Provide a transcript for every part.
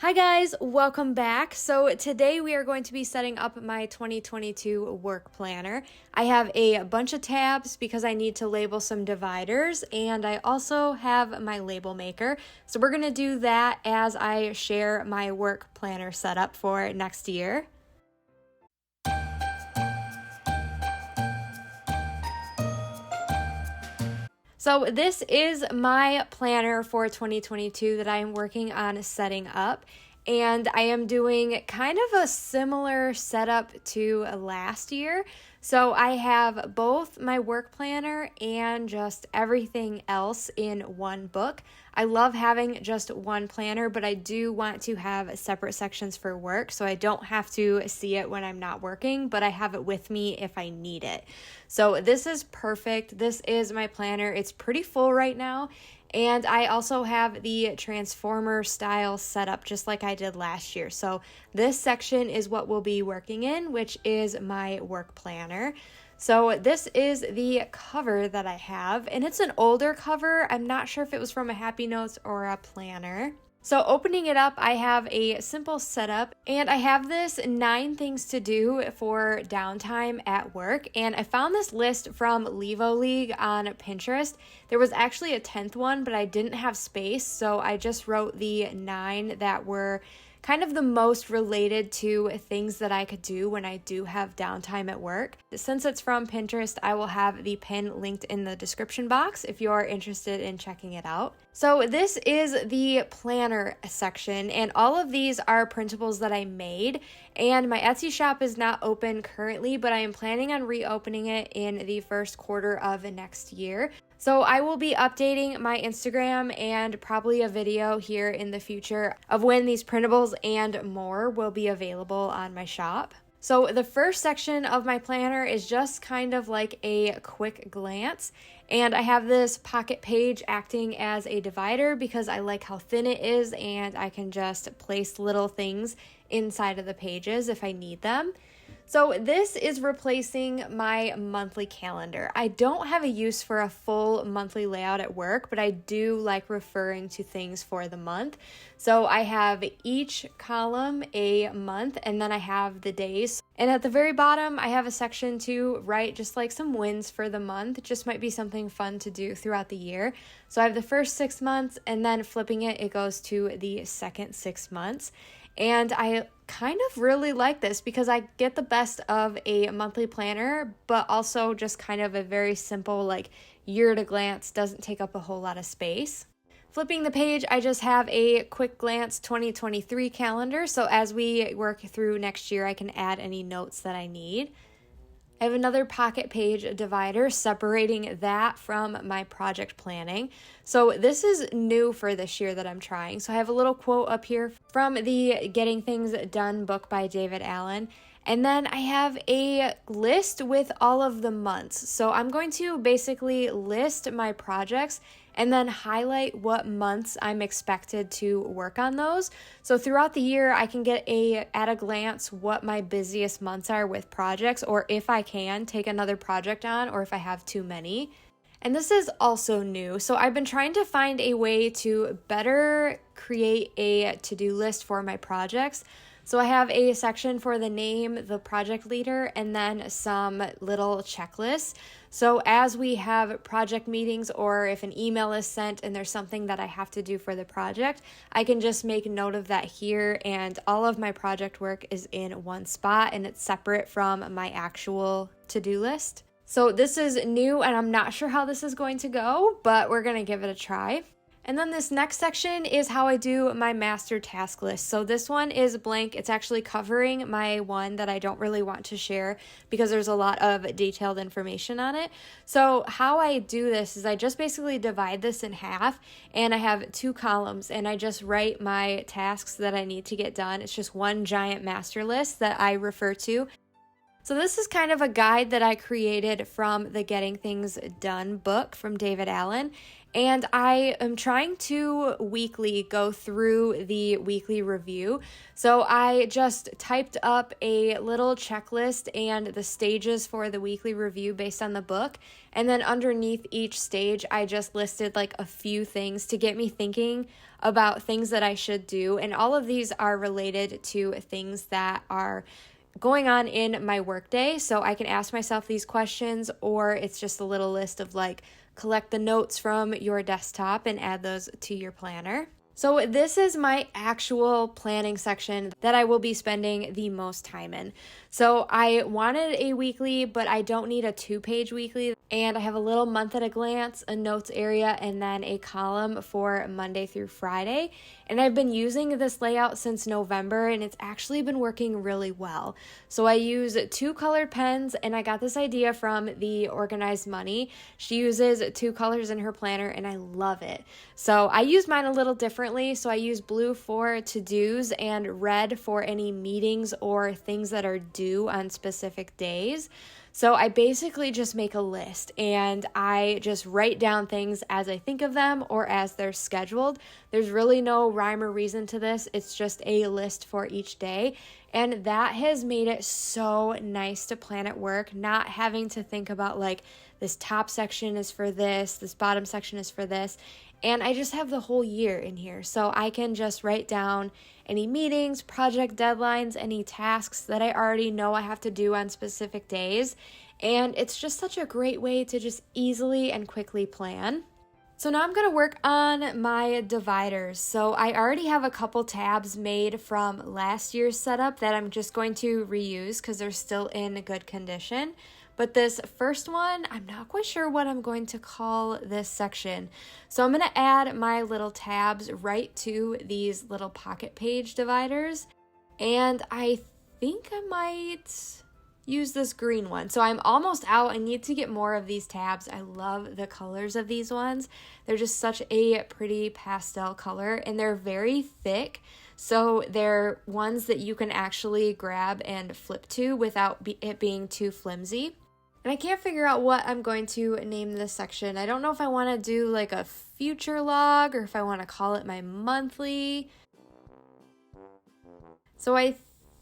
Hi guys, welcome back. So today we are going to be setting up my 2022 work planner. I have a bunch of tabs because I need to label some dividers, and I also have my label maker. So we're going to do that as I share my work planner setup for next year. So this is my planner for 2022 that I am working on setting up, and I am doing kind of a similar setup to last year. So I have both my work planner and just everything else in one book. I love having just one planner, but I do want to have separate sections for work so I don't have to see it when I'm not working, but I have it with me if I need it. So this is perfect. This is my planner. It's pretty full right now. And I also have the transformer style setup just like I did last year. So this section is what we'll be working in, which is my work planner. So this is the cover that I have, and it's an older cover. I'm not sure if it was from a Happy Notes or a planner. So opening it up, I have a simple setup, and I have this 9 things to do for downtime at work, and I found this list from Levo League on Pinterest. There was actually a 10th one, but I didn't have space, so I just wrote the 9 that were kind of the most related to things that I could do when I do have downtime at work. Since it's from Pinterest, I will have the pin linked in the description box if you're interested in checking it out. So this is the planner section, and all of these are printables that I made, and my Etsy shop is not open currently, but I am planning on reopening it in the first quarter of next year. So I will be updating my Instagram and probably a video here in the future of when these printables and more will be available on my shop. So the first section of my planner is just kind of like a quick glance, and I have this pocket page acting as a divider because I like how thin it is and I can just place little things inside of the pages if I need them. So this is replacing my monthly calendar. I don't have a use for a full monthly layout at work, but I do like referring to things for the month. So I have each column a month, and then I have the days. And at the very bottom, I have a section to write just like some wins for the month. It just might be something fun to do throughout the year. So I have the first 6 months, and then flipping it, it goes to the second 6 months. And I kind of really like this because I get the best of a monthly planner, but also just kind of a very simple, like year at a glance, doesn't take up a whole lot of space. Flipping the page, I just have a quick glance 2023 calendar. So as we work through next year, I can add any notes that I need. I have another pocket page divider separating that from my project planning. So this is new for this year that I'm trying. So I have a little quote up here from the Getting Things Done book by David Allen. And then I have a list with all of the months. So I'm going to basically list my projects and then highlight what months I'm expected to work on those. So throughout the year, I can get at a glance what my busiest months are with projects, or if I can take another project on, or if I have too many. And this is also new. So I've been trying to find a way to better create a to-do list for my projects. So I have a section for the name, the project leader, and then some little checklists. So as we have project meetings, or if an email is sent and there's something that I have to do for the project, I can just make note of that here, and all of my project work is in one spot and it's separate from my actual to-do list. So this is new, and I'm not sure how this is going to go, but we're going to give it a try. And then this next section is how I do my master task list. So this one is blank. It's actually covering my one that I don't really want to share because there's a lot of detailed information on it. So how I do this is I just basically divide this in half, and I have 2 columns, and I just write my tasks that I need to get done. It's just one giant master list that I refer to. So this is kind of a guide that I created from the Getting Things Done book from David Allen. And I am trying to weekly go through the weekly review. So I just typed up a little checklist and the stages for the weekly review based on the book. And then underneath each stage, I just listed like a few things to get me thinking about things that I should do. And all of these are related to things that are going on in my workday. So I can ask myself these questions, or it's just a little list of like, collect the notes from your desktop and add those to your planner. So this is my actual planning section that I will be spending the most time in. So I wanted a weekly, but I don't need a 2-page weekly. And I have a little month at a glance, a notes area, and then a column for Monday through Friday. And I've been using this layout since November, and it's actually been working really well. So I use 2 colored pens, and I got this idea from the Organized Money. She uses 2 colors in her planner, and I love it. So I use mine a little differently. So I use blue for to-dos and red for any meetings or things that are due on specific days. So I basically just make a list and I just write down things as I think of them or as they're scheduled. There's really no rhyme or reason to this. It's just a list for each day. And that has made it so nice to plan at work, not having to think about like this top section is for this bottom section is for this. And I just have the whole year in here. So I can just write down any meetings, project deadlines, any tasks that I already know I have to do on specific days. And it's just such a great way to just easily and quickly plan. So now I'm going to work on my dividers. So I already have a couple tabs made from last year's setup that I'm just going to reuse because they're still in good condition. But this first one, I'm not quite sure what I'm going to call this section. So I'm going to add my little tabs right to these little pocket page dividers. And I think I might use this green one. So I'm almost out. I need to get more of these tabs. I love the colors of these ones. They're just such a pretty pastel color and they're very thick. So they're ones that you can actually grab and flip to without it being too flimsy. And I can't figure out what I'm going to name this section. I don't know if I want to do like a future log or if I want to call it my monthly. So I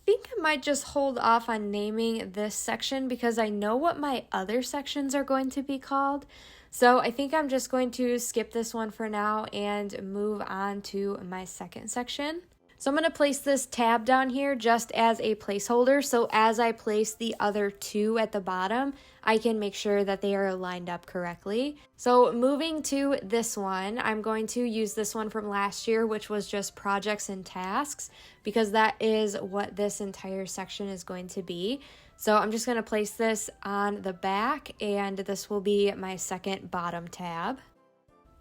think I might just hold off on naming this section because I know what my other sections are going to be called. So I think I'm just going to skip this one for now and move on to my second section. So I'm going to place this tab down here just as a placeholder. So as I place the other 2 at the bottom, I can make sure that they are lined up correctly. So moving to this one, I'm going to use this one from last year, which was just projects and tasks, because that is what this entire section is going to be. So I'm just going to place this on the back, and this will be my second bottom tab.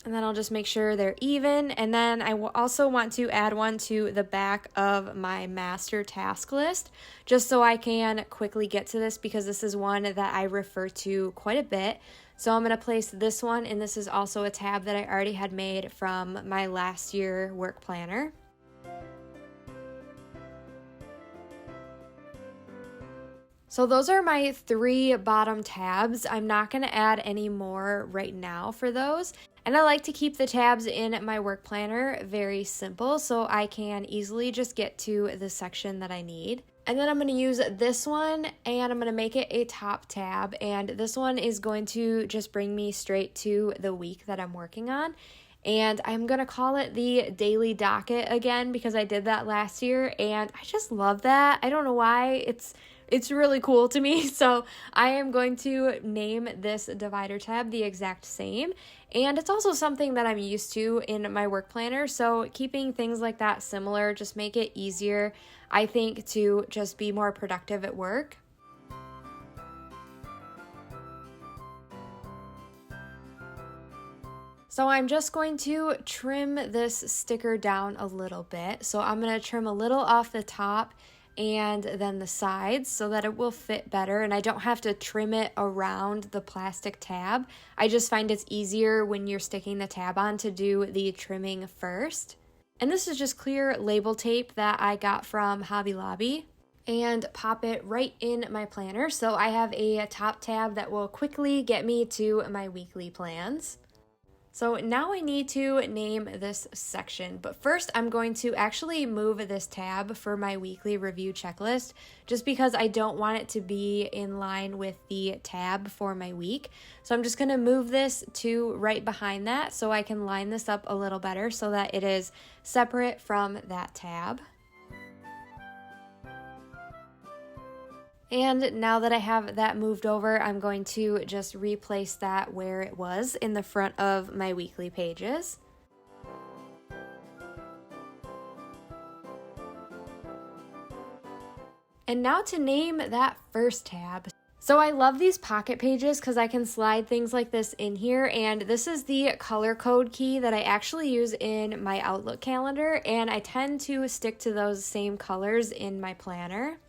And then I'll just make sure they're even. And then I will also want to add one to the back of my master task list, just so I can quickly get to this because this is one that I refer to quite a bit. So I'm going to place this one, and this is also a tab that I already had made from my last year work planner. So those are my 3 bottom tabs. I'm not going to add any more right now for those. And I like to keep the tabs in my work planner very simple so I can easily just get to the section that I need. And then I'm going to use this one and I'm going to make it a top tab. And this one is going to just bring me straight to the week that I'm working on. And I'm going to call it the daily docket again because I did that last year and I just love that. I don't know why. It's really cool to me. So I am going to name this divider tab the exact same. And it's also something that I'm used to in my work planner. So keeping things like that similar just make it easier, I think, to just be more productive at work. So I'm just going to trim this sticker down a little bit. So I'm going to trim a little off the top and then the sides so that it will fit better and I don't have to trim it around the plastic tab. I just find it's easier when you're sticking the tab on to do the trimming first. And this is just clear label tape that I got from Hobby Lobby and pop it right in my planner. So I have a top tab that will quickly get me to my weekly plans. So now I need to name this section, but first I'm going to actually move this tab for my weekly review checklist just because I don't want it to be in line with the tab for my week. So I'm just going to move this to right behind that so I can line this up a little better so that it is separate from that tab. And now that I have that moved over, I'm going to just replace that where it was in the front of my weekly pages. And now to name that first tab. So I love these pocket pages because I can slide things like this in here, and this is the color code key that I actually use in my Outlook calendar, and I tend to stick to those same colors in my planner.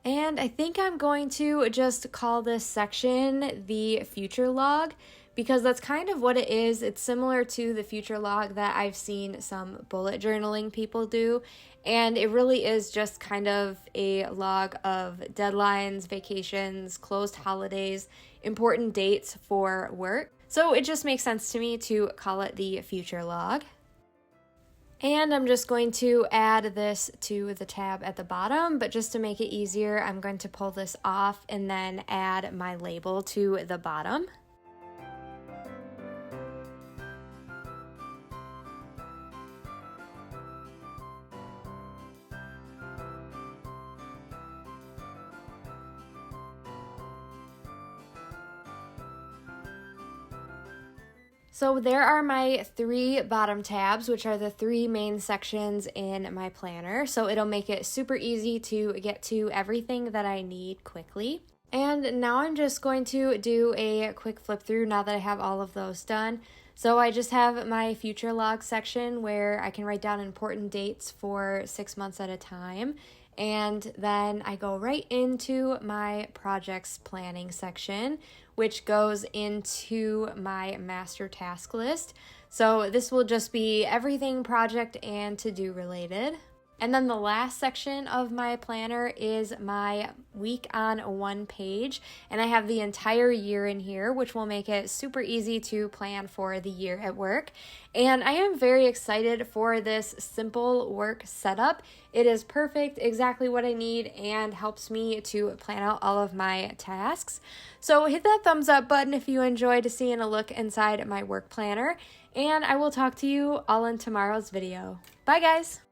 And I think I'm going to just call this section the future log because that's kind of what it is. It's similar to the future log that I've seen some bullet journaling people do. And it really is just kind of a log of deadlines, vacations, closed holidays, important dates for work. So it just makes sense to me to call it the future log. And I'm just going to add this to the tab at the bottom, but just to make it easier, I'm going to pull this off and then add my label to the bottom. So there are my 3 bottom tabs, which are the 3 main sections in my planner. So it'll make it super easy to get to everything that I need quickly. And now I'm just going to do a quick flip through now that I have all of those done. So I just have my future log section where I can write down important dates for 6 months at a time. And then I go right into my projects planning section, which goes into my master task list. So this will just be everything project and to-do related. And then the last section of my planner is my week on one page, and I have the entire year in here, which will make it super easy to plan for the year at work. And I am very excited for this simple work setup. It is perfect, exactly what I need, and helps me to plan out all of my tasks. So hit that thumbs up button if you enjoyed seeing a look inside my work planner, and I will talk to you all in tomorrow's video. Bye guys!